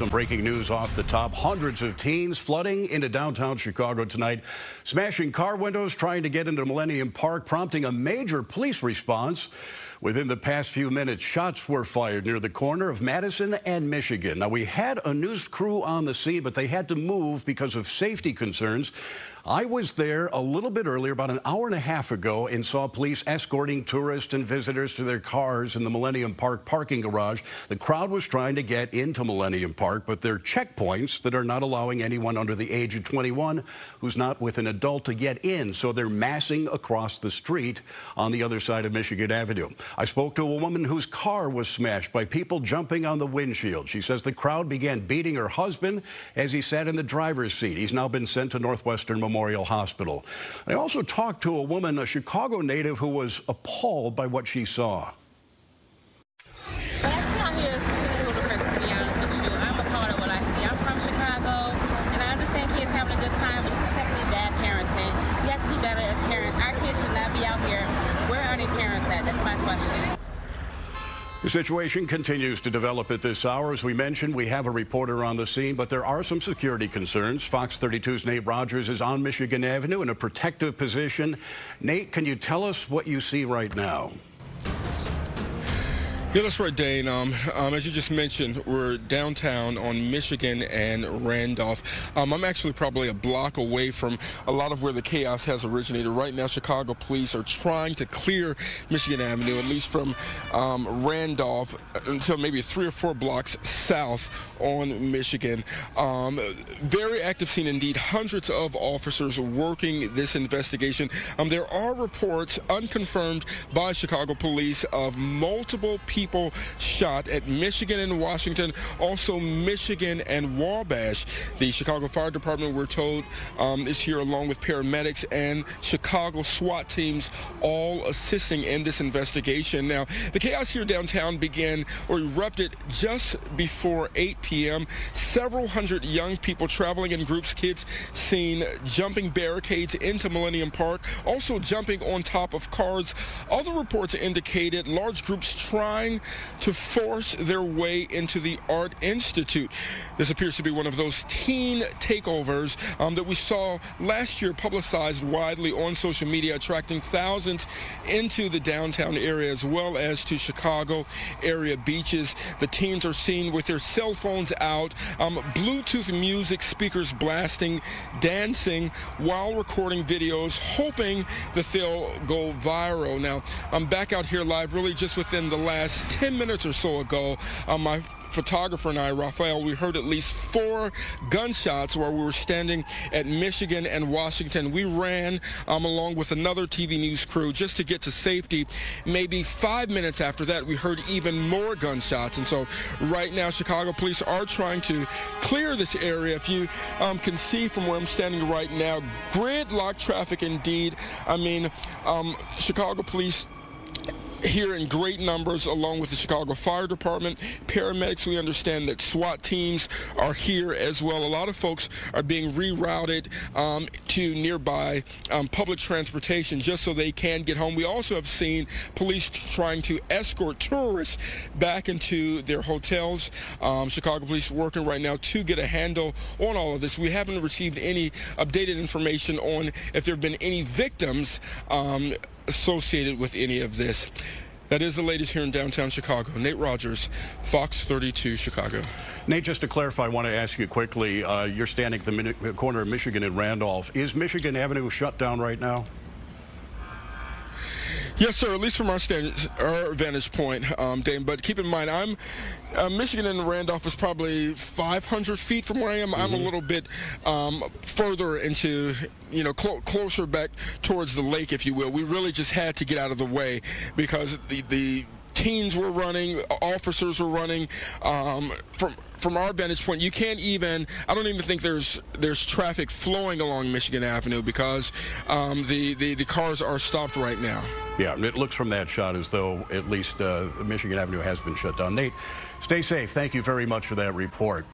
some breaking news off the top. Hundreds of teens flooding into downtown Chicago tonight, smashing car windows, trying to get into Millennium Park, prompting a major police response. Within the past few minutes, shots were fired near the corner of Madison and Michigan. Now, we had a news crew on the scene, but they had to move because of safety concerns. I was there a little bit earlier, about an hour and a half ago, and saw police escorting tourists and visitors to their cars in the Millennium Park parking garage. The crowd was trying to get into Millennium Park, but there are checkpoints that are not allowing anyone under the age of 21 who's not with an adult to get in. So they're massing across the street on the other side of Michigan Avenue. I spoke to a woman whose car was smashed by people jumping on the windshield. She says the crowd began beating her husband as he sat in the driver's seat. He's now been sent to Northwestern Memorial Hospital. I also talked to a woman, a Chicago native, who was appalled by what she saw. What I see out here is completely ludicrous, to be honest with you. I'm appalled at what I see. I'm from Chicago, and I understand kids having a good time, but it's simply bad parenting. We have to do better as parents. Our kids should not be out here. Where are their parents at? That's my question. The situation continues to develop at this hour. As we mentioned, we have a reporter on the scene, but there are some security concerns. Fox 32's Nate Rogers is on Michigan Avenue in a protective position. Nate, can you tell us what you see right now? Yeah, that's right, Dane. As you just mentioned, we're downtown on Michigan and Randolph. I'm actually probably a block away from a lot of where the chaos has originated. Right now, Chicago police are trying to clear Michigan Avenue, at least from Randolph until maybe 3 or 4 blocks south on Michigan. Very active scene indeed. Hundreds of officers working this investigation. There are reports, unconfirmed by Chicago police, of multiple people shot at Michigan and Washington, also Michigan and Wabash. The Chicago Fire Department, we're told, is here along with paramedics and Chicago SWAT teams, all assisting in this investigation. Now, the chaos here downtown began or erupted just before 8 p.m. Several hundred young people traveling in groups, kids seen jumping barricades into Millennium Park, also jumping on top of cars. Other reports indicated large groups trying to force their way into the Art Institute. This appears to be one of those teen takeovers that we saw last year, publicized widely on social media, attracting thousands into the downtown area as well as to Chicago area beaches. The teens are seen with their cell phones out, Bluetooth music speakers blasting, dancing while recording videos, hoping that they'll go viral. Now, I'm back out here live really just within the last 10 minutes or so ago. My photographer and I, Raphael, we heard at least 4 gunshots while we were standing at Michigan and Washington. We ran along with another TV news crew just to get to safety. Maybe 5 minutes after that, we heard even more gunshots. And so right now, Chicago police are trying to clear this area. If you can see from where I'm standing right now, gridlock traffic indeed. I mean, Chicago police here in great numbers, along with the Chicago Fire Department, paramedics. We understand that SWAT teams are here as well. A lot of folks are being rerouted to nearby public transportation just so they can get home. We also have seen police trying to escort tourists back into their hotels. Chicago police working right now to get a handle on all of this. We haven't received any updated information on if there have been any victims associated with any of this. That is the latest here in downtown Chicago. Nate Rogers, Fox 32, Chicago. Nate, just to clarify, I want to ask you quickly, you're standing at the corner of Michigan and Randolph. Is Michigan Avenue shut down right now? Yes, sir, at least from our vantage point, Dane. But keep in mind, Michigan and Randolph is probably 500 feet from where I am. I'm a little bit further into, closer back towards the lake, if you will. We really just had to get out of the way because the teens were running, officers were running. From our vantage point, you can't even, I don't even think there's traffic flowing along Michigan Avenue because the cars are stopped right now. Yeah, it looks from that shot as though at least Michigan Avenue has been shut down. Nate, stay safe. Thank you very much for that report.